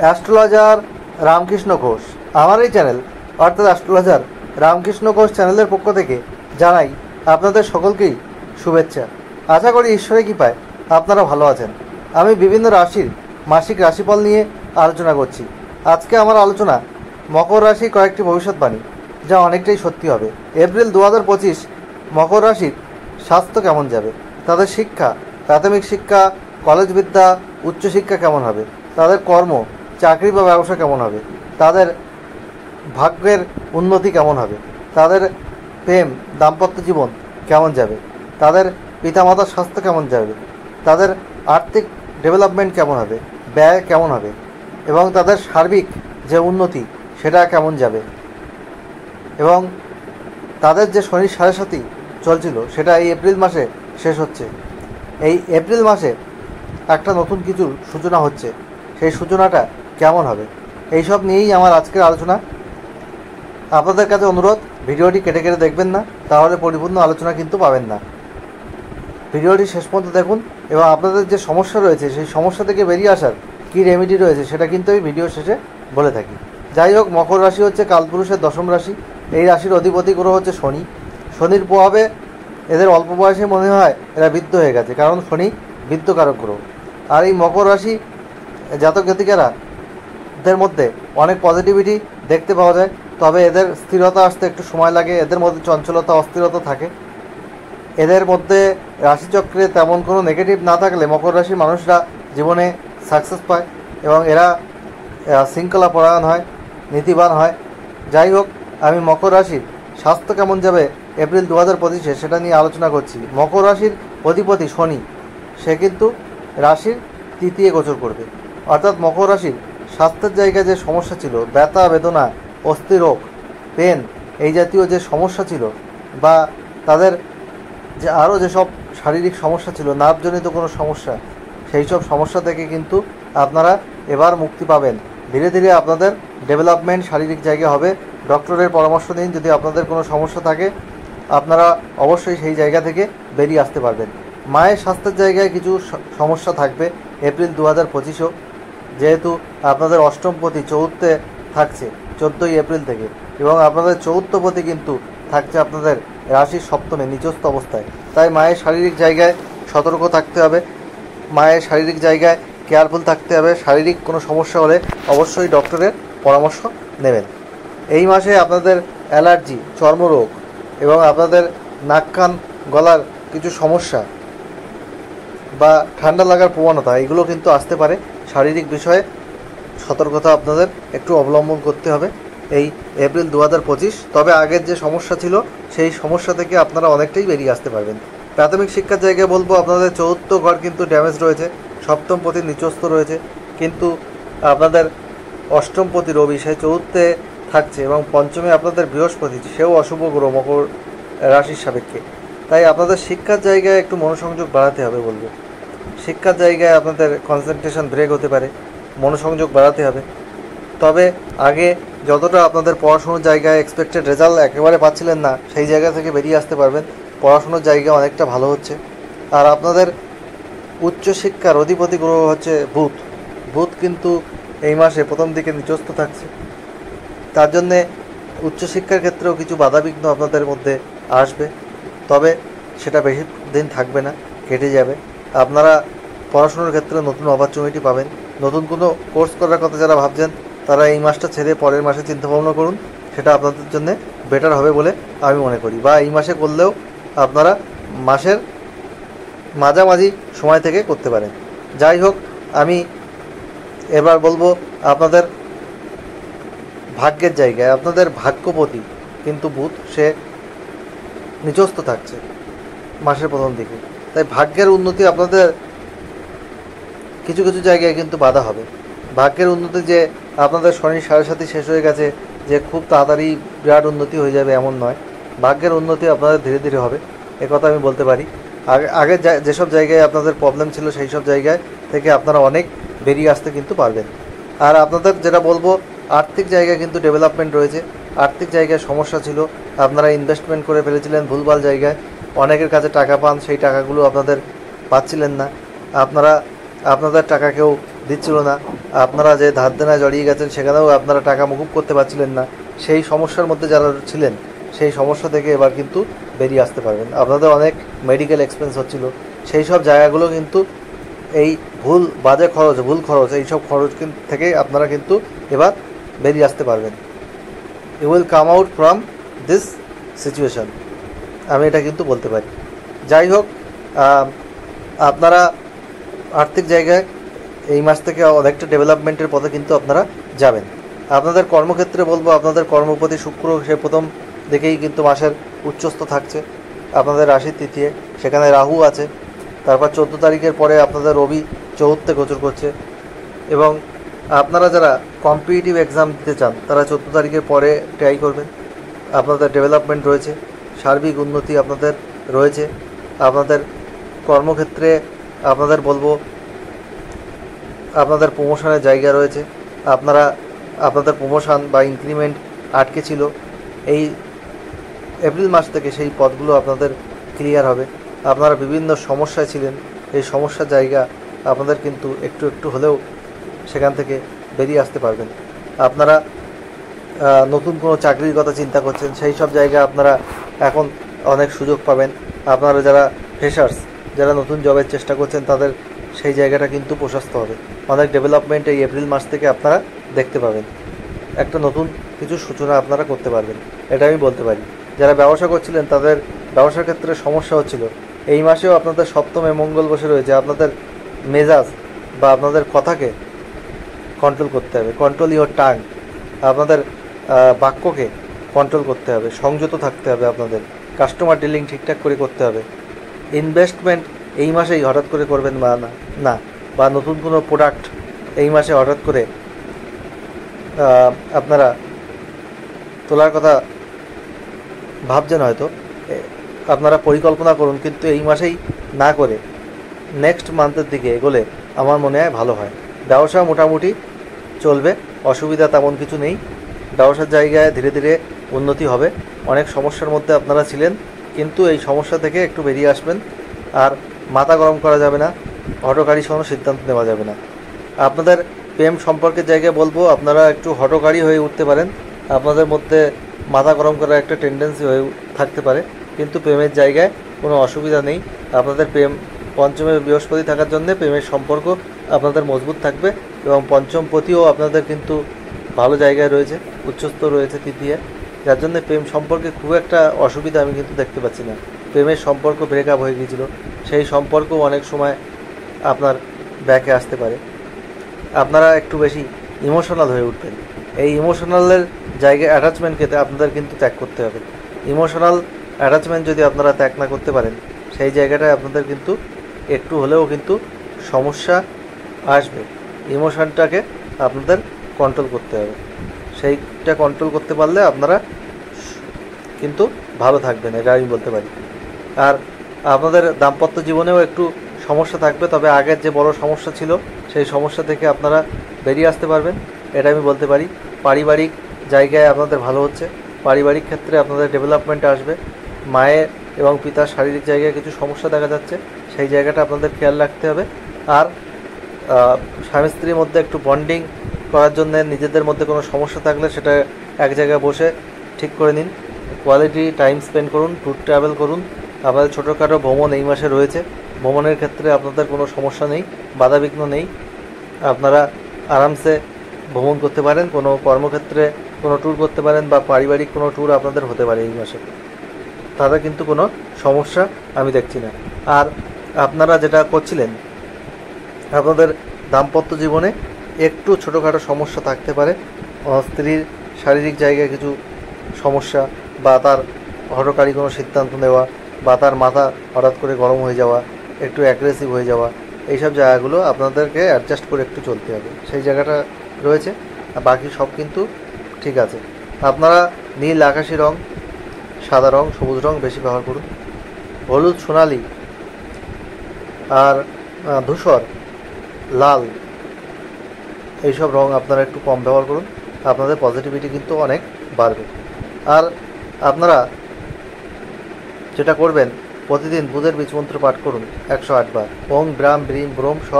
Astrologer Ramakrishna Ghosh. আমার এই channel অর্থাৎ অ্যাস্ট্রোলজার রামকৃষ্ণ ঘোষ চ্যানেলের পক্ষ থেকে জানাই আপনাদের সকলকেই শুভেচ্ছা। আশা করি ঈশ্বরের কৃপায় আপনারা ভালো আছেন। আমি বিভিন্ন রাশির মাসিক রাশিফল নিয়ে আলোচনা করছি। আজকে আমার আলোচনা মকর রাশির কয়েকটি ভবিষ্যৎবাণী, যা অনেকটাই সত্যি হবে। এপ্রিল 2025 মকর রাশির স্বাস্থ্য কেমন যাবে, তাদের শিক্ষা, প্রাথমিক শিক্ষা, কলেজ বিদ্যা, উচ্চশিক্ষা কেমন হবে, তাদের কর্ম, চাকরি বা ব্যবসা কেমন হবে, তাদের ভাগ্যের উন্নতি কেমন হবে, তাদের প্রেম দাম্পত্য জীবন কেমন যাবে, তাদের পিতামাতার স্বাস্থ্য কেমন যাবে, তাদের আর্থিক ডেভেলপমেন্ট কেমন হবে, ব্যয় কেমন হবে এবং তাদের সার্বিক যে উন্নতি সেটা কেমন যাবে, এবং তাদের যে শনির 7.5 চলছিল সেটা এই এপ্রিল মাসে শেষ হচ্ছে। এই এপ্রিল মাসে একটা নতুন কিছুর সূচনা হচ্ছে, সেই সূচনাটা কেমন হবে, এইসব নিয়েই আমার আজকের আলোচনা। আপনাদের কাছে অনুরোধ, ভিডিওটি কেটে কেটে দেখবেন না, তাহলে পরিপূর্ণ আলোচনা কিন্তু পাবেন না। ভিডিওটি শেষ পর্যন্ত দেখুন এবং আপনাদের যে সমস্যা রয়েছে সেই সমস্যা থেকে বেরিয়ে আসার কী রেমেডি রয়েছে সেটা কিন্তু আমি ভিডিও শেষে বলে থাকি। যাই হোক, মকর রাশি হচ্ছে কালপুরুষের 10ম রাশি। এই রাশির অধিপতি গ্রহ হচ্ছে শনি। শনির প্রভাবে এদের অল্প বয়সে মনে হয় এরা বৃদ্ধ হয়ে গেছে, কারণ শনি বৃদ্ধকারক গ্রহ। আর এই মকর রাশি জাতক জাতিকারা এদের মধ্যে অনেক পজিটিভিটি দেখতে পাওয়া যায়, তবে এদের স্থিরতা আসতে একটু সময় লাগে। এদের মধ্যে চঞ্চলতা, অস্থিরতা থাকে। এদের মধ্যে রাশিচক্রে তেমন কোনো নেগেটিভ না থাকলে মকর রাশির মানুষরা জীবনে সাকসেস পায় এবং এরা শৃঙ্খলা পরায়ণ হয়, নীতিবান হয়। যাই হোক, আমি মকর রাশির স্বাস্থ্য কেমন যাবে এপ্রিল 2025 সেটা নিয়ে আলোচনা করছি। মকর রাশির অধিপতি শনি, সে কিন্তু রাশির তৃতীয় গোচর করবে, অর্থাৎ মকর রাশির স্বাস্থ্যের জায়গায় যে সমস্যা ছিল, ব্যথা বেদনা, অস্থিরোগ, পেন, এই জাতীয় যে সমস্যা ছিল, বা তাদের যে আরও যেসব শারীরিক সমস্যা ছিল, নার্ভজনিত কোনো সমস্যা, সেই সব সমস্যা থেকে কিন্তু আপনারা এবার মুক্তি পাবেন। ধীরে ধীরে আপনাদের ডেভেলপমেন্ট শারীরিক জায়গা হবে। ডক্টরের পরামর্শ নিন। যদি আপনাদের কোনো সমস্যা থাকে আপনারা অবশ্যই সেই জায়গা থেকে বেরিয়ে আসতে পারবেন। মায়ের স্বাস্থ্যের জায়গায় কিছু সমস্যা থাকবে এপ্রিল 2025-ও, যেহেতু আপনাদের অষ্টমপতি চতুর্থে থাকছে 14ই এপ্রিল থেকে, এবং আপনাদের চতুর্থপতি কিন্তু থাকছে আপনাদের রাশির সপ্তমে নিচস্থ অবস্থায়। তাই মায়ের শারীরিক জায়গায় সতর্ক থাকতে হবে, মায়ের শারীরিক জায়গায় কেয়ারফুল থাকতে হবে। শারীরিক কোনো সমস্যা হলে অবশ্যই ডক্টরের পরামর্শ নেবেন। এই মাসে আপনাদের অ্যালার্জি, চর্মরোগ এবং আপনাদের নাক কান গলার কিছু সমস্যা বা ঠান্ডা লাগার প্রবণতা, এগুলো কিন্তু আসতে পারে। শারীরিক বিষয়ে সতর্কতা আপনাদের একটু অবলম্বন করতে হবে এই এপ্রিল 2025। তবে আগের যে সমস্যা ছিল সেই সমস্যা থেকে আপনারা অনেকটাই বেরিয়ে আসতে পারবেন। প্রাথমিক শিক্ষার জায়গায় বলবো, আপনাদের চতুর্থ ঘর কিন্তু ড্যামেজ রয়েছে, সপ্তমপতি নিচস্থ রয়েছে, কিন্তু আপনাদের অষ্টমপতি রবি সে চতুর্থে থাকছে এবং পঞ্চমে আপনাদের বৃহস্পতি, সেও অশুভ গ্রহ মকর রাশির সাপেক্ষে। তাই আপনাদের শিক্ষার জায়গায় একটু মনোসংযোগ বাড়াতে হবে বলবো। শিক্ষার জায়গায় আপনাদের কনসেন্ট্রেশন ব্রেক হতে পারে, মনোসংযোগ বাড়াতে হবে। তবে আগে যতটা আপনাদের পড়াশুনোর জায়গায় এক্সপেক্টেড রেজাল্ট একেবারে পাচ্ছিলেন না, সেই জায়গা থেকে বেরিয়ে আসতে পারবেন। পড়াশুনোর জায়গা অনেকটা ভালো হচ্ছে। আর আপনাদের উচ্চশিক্ষার অধিপতি গ্রহ হচ্ছে বুধ। বুধ কিন্তু এই মাসে প্রথম দিকে নিচস্থ থাকছে, তার জন্যে উচ্চশিক্ষার ক্ষেত্রেও কিছু বাধাবিঘ্ন আপনাদের মধ্যে আসবে, তবে সেটা বেশি দিন থাকবে না, কেটে যাবে। আপনারা পড়াশোনার ক্ষেত্রে নতুন অপরচুনিটি পাবেন। নতুন কোনো কোর্স করার কথা যারা ভাবছেন তারা এই মাসটা ছেড়ে পরের মাসে চিন্তাভাবনা করুন, সেটা আপনাদের জন্য বেটার হবে বলে আমি মনে করি। বা এই মাসে করলেও আপনারা মাসের মাঝামাঝি সময় থেকে করতে পারেন। যাই হোক, আমি এবার বলবো আপনাদের ভাগ্যের জায়গায় আপনাদের ভাগ্যপতি কিন্তু বুধ, সে নিচস্থ থাকছে মাসের প্রথম দিকে। তাই ভাগ্যের উন্নতি আপনাদের কিছু কিছু জায়গায় কিন্তু বাধা হবে। ভাগ্যের উন্নতি যে আপনাদের শনির 7.5 শেষ হয়ে গেছে যে খুব তাড়াতাড়ি বিরাট উন্নতি হয়ে যাবে এমন নয়। ভাগ্যের উন্নতি আপনাদের ধীরে ধীরে হবে, একথা আমি বলতে পারি। আগে যেসব জায়গায় আপনাদের প্রবলেম ছিল সেই সব জায়গায় থেকে আপনারা অনেক বেরিয়ে আসতে কিন্তু পারবেন। আর আপনাদের যেটা বলবো, আর্থিক জায়গায় কিন্তু ডেভেলপমেন্ট রয়েছে। আর্থিক জায়গায় সমস্যা ছিল, আপনারা ইনভেস্টমেন্ট করে ফেলেছিলেন ভুলভাল জায়গায়, অনেকের কাছে টাকা পান, সেই টাকাগুলো আপনাদের পাচ্ছিলেন না, আপনাদের টাকা কেউ দিচ্ছিল না, আপনারা যে ধার দেনায় জড়িয়ে গেছেন সেখানেও আপনারা টাকা মকুব করতে পারছিলেন না, সেই সমস্যার মধ্যে যারা ছিলেন সেই সমস্যা থেকে এবার কিন্তু বেরিয়ে আসতে পারবেন। আপনাদের অনেক মেডিকেল এক্সপেন্স হচ্ছিল, সেই সব জায়গাগুলো কিন্তু এই বাজে খরচ, ভুল খরচ, এইসব খরচ থেকে আপনারা কিন্তু এবার বেরিয়ে আসতে পারবেন। You will come out from this situation, আমি এটা কিন্তু বলতে পারি। যাই হোক, আপনারা আর্থিক জায়গায় এই মাস থেকে অনেকটা ডেভেলপমেন্টের পথে কিন্তু আপনারা যাবেন। আপনাদের কর্মক্ষেত্রে বলবো, আপনাদের কর্মপতি শুক্র সে প্রথম দিকেই কিন্তু মাসের উচ্চস্থ থাকছে আপনাদের রাশির তৃতীয়, সেখানে রাহু আছে। তারপর 14 তারিখের পরে আপনাদের রবি চতুর্থে গোচর করছে। এবং আপনারা যারা কম্পিটিটিভ এক্সাম দিতে চান তারা 14 তারিখের পরে ট্রাই করবেন। আপনাদের ডেভেলপমেন্ট রয়েছে, সার্বিক উন্নতি আপনাদের রয়েছে। আপনাদের কর্মক্ষেত্রে আপনাদের বলবো আপনাদের প্রমোশনের জায়গা রয়েছে। আপনাদের প্রমোশন বা ইনক্রিমেন্ট আটকে ছিল, এই এপ্রিল মাস থেকে সেই পদগুলো আপনাদের ক্লিয়ার হবে। আপনারা বিভিন্ন সমস্যায় ছিলেন, এই সমস্যার জায়গা আপনাদের কিন্তু একটু একটু হলেও সেখান থেকে বেরিয়ে আসতে পারবেন। আপনারা নতুন কোনো চাকরির কথা চিন্তা করছেন, সেই সব জায়গায় আপনারা এখন অনেক সুযোগ পাবেন। আপনারা যারা ফ্রেশার্স, যারা নতুন জবের চেষ্টা করছেন, তাদের সেই জায়গাটা কিন্তু প্রশস্ত হবে। অনেক ডেভেলপমেন্ট এই এপ্রিল মাস থেকে আপনারা দেখতে পাবেন। একটা নতুন কিছু সূচনা আপনারা করতে পারবেন, এটা আমি বলতে পারি। যারা ব্যবসা করছিলেন তাদের ব্যবসার ক্ষেত্রে সমস্যা হচ্ছিল, এই মাসেও আপনাদের সপ্তমে মঙ্গল বসে রয়েছে। আপনাদের মেজাজ বা আপনাদের কথাকে কন্ট্রোল করতে হবে, কন্ট্রোল ইওর টাং। আপনাদের বাক্যকে কন্ট্রোল করতে হবে, সংযত থাকতে হবে। আপনাদের কাস্টমার ডিলিং ঠিকঠাক করে করতে হবে। ইনভেস্টমেন্ট এই মাসেই হঠাৎ করে করবেন না, বা নতুন কোনো প্রোডাক্ট এই মাসে হঠাৎ করে আপনারা তোলার কথা ভাবছেন, হয়তো আপনারা পরিকল্পনা করুন, কিন্তু এই মাসেই না করে নেক্সট মান্থের দিকে এগোলে আমার মনে হয় ভালো হয়। ব্যবসা মোটামুটি চলবে, অসুবিধা তেমন কিছু নেই। ব্যবসার জায়গায় ধীরে ধীরে উন্নতি হবে। অনেক সমস্যার মধ্যে আপনারা ছিলেন, কিন্তু এই সমস্যা থেকে একটু বেরিয়ে আসবেন। আর মাথা গরম করা যাবে না, হঠকারী কোনো সিদ্ধান্ত নেওয়া যাবে না। আপনাদের প্রেম সম্পর্কের জায়গায় বলবো, আপনারা একটু হঠকারী হয়ে উঠতে পারেন। আপনাদের মধ্যে মাথা গরম করার একটা টেন্ডেন্সি হয়ে থাকতে পারে, কিন্তু প্রেমের জায়গায় কোনো অসুবিধা নেই। আপনাদের প্রেম পঞ্চমে বৃহস্পতি থাকার জন্যে প্রেমের সম্পর্ক আপনাদের মজবুত থাকবে। এবং পঞ্চমপতিও আপনাদের কিন্তু ভালো জায়গায় রয়েছে, উচ্চস্থ রয়েছে তৃতীয়, যার জন্য প্রেম সম্পর্কে খুব একটা অসুবিধা আমি কিন্তু দেখতে পাচ্ছি না। প্রেমের সম্পর্ক ব্রেকআপ হয়ে গিয়েছিল, সেই সম্পর্কও অনেক সময় আপনার ব্যাকে আসতে পারে। আপনারা একটু বেশি ইমোশনাল হয়ে উঠবেন। এই ইমোশনালের জায়গায় অ্যাটাচমেন্টকে আপনাদের কিন্তু ত্যাগ করতে হবে। ইমোশনাল অ্যাটাচমেন্ট যদি আপনারা ত্যাগ না করতে পারেন, সেই জায়গাটায় আপনাদের কিন্তু একটু হলেও কিন্তু সমস্যা আসবে। ইমোশনটাকে আপনাদের কন্ট্রোল করতে হবে, সেইটা কন্ট্রোল করতে পারলে আপনারা কিন্তু ভালো থাকবেন, এটা আমি বলতে পারি। আর আপনাদের দাম্পত্য জীবনেও একটু সমস্যা থাকবে, তবে আগের যে বড় সমস্যা ছিল সেই সমস্যা থেকে আপনারা বেরিয়ে আসতে পারবেন, এটা আমি বলতে পারি। পারিবারিক জায়গায় আপনাদের ভালো হচ্ছে, পারিবারিক ক্ষেত্রে আপনাদের ডেভেলপমেন্ট আসবে। মায়ের এবং পিতার শারীরিক জায়গায় কিছু সমস্যা দেখা যাচ্ছে, সেই জায়গাটা আপনাদের খেয়াল রাখতে হবে। আর স্বামী স্ত্রীর মধ্যে একটু বন্ডিং করার জন্য নিজেদের মধ্যে কোনো সমস্যা থাকলে সেটা এক জায়গায় বসে ঠিক করে নিন। কোয়ালিটি টাইম স্পেন্ড করুন, ট্যুর ট্রাভেল করুন। আপনাদের ছোটোখাটো ভ্রমণ এই মাসে রয়েছে, ভ্রমণের ক্ষেত্রে আপনাদের কোনো সমস্যা নেই, বাধাবিঘ্ন নেই। আপনারা আরামসে ভ্রমণ করতে পারেন, কোনো কর্মক্ষেত্রে কোনো ট্যুর করতে পারেন, বা পারিবারিক কোনো ট্যুর আপনাদের হতে পারে এই মাসে, তাতে কিন্তু কোনো সমস্যা আমি দেখছি না। আর আপনারা যেটা করছিলেন, আপনাদের দাম্পত্য জীবনে একটু ছোটোখাটো সমস্যা থাকতে পারে। স্ত্রীর শারীরিক জায়গায় কিছু সমস্যা, বা তার হঠকারী কোনো সিদ্ধান্ত নেওয়া, বা তার মাথা হঠাৎ করে গরম হয়ে যাওয়া, একটু অ্যাগ্রেসিভ হয়ে যাওয়া, এইসব জায়গাগুলো আপনাদেরকে অ্যাডজাস্ট করে একটু চলতে হবে, সেই জায়গাটা রয়েছে। আর বাকি সব কিন্তু ঠিক আছে। আপনারা নীল আকাশি রং, সাদা রং, সবুজ রং বেশি ব্যবহার করুন। হলুদ, সোনালি আর ধূসর, লাল, এইসব রং আপনারা একটু কম ব্যবহার করুন, আপনাদের পজিটিভিটি কিন্তু অনেক বাড়বে। আর আপনারা যেটা করবেন, প্রতিদিন বুধের বীজমন্ত্র পাঠ করুন 108 বার। ওং ব্রাম ব্রিম ব্রোম স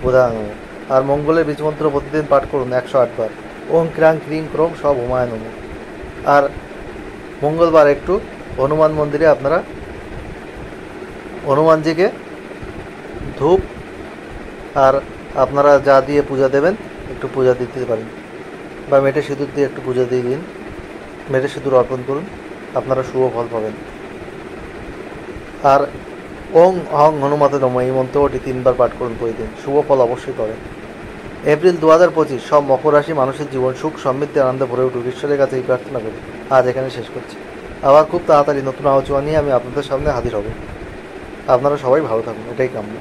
বুধাং। আর মঙ্গলের বীজমন্ত্র প্রতিদিন পাঠ করুন 108 বার। ওং ক্রাং ক্রিং ক্রোং সব হুমায়ুন নমঃ। আর মঙ্গলবার একটু হনুমান মন্দিরে আপনারা হনুমানজিকে ধূপ আর আপনারা যা দিয়ে পূজা দেবেন একটু পূজা দিতে পারেন, বা মেটে সিঁদুর দিয়ে একটু পূজা দিয়ে দিন, মেটে সিঁদুর অর্পণ করুন, আপনারা শুভ ফল পাবেন। আর ওং হং হনুমতে নমঃ এই মন্ত্রটি 3 বার পাঠ করুন প্রতিদিন, শুভ ফল অবশ্যই পাবেন। এপ্রিল 2025 সব মকর রাশি মানুষের জীবন সুখ সমৃদ্ধি আনন্দে ভরে উঠুক, ঈশ্বরের কাছে এই প্রার্থনা করি আজ এখানে শেষ করছি। আবার খুব তাড়াতাড়ি নতুন আলোচনা নিয়ে আমি আপনাদের সামনে হাজির হব। আপনারা সবাই ভালো থাকুন, এটাই কাম্য।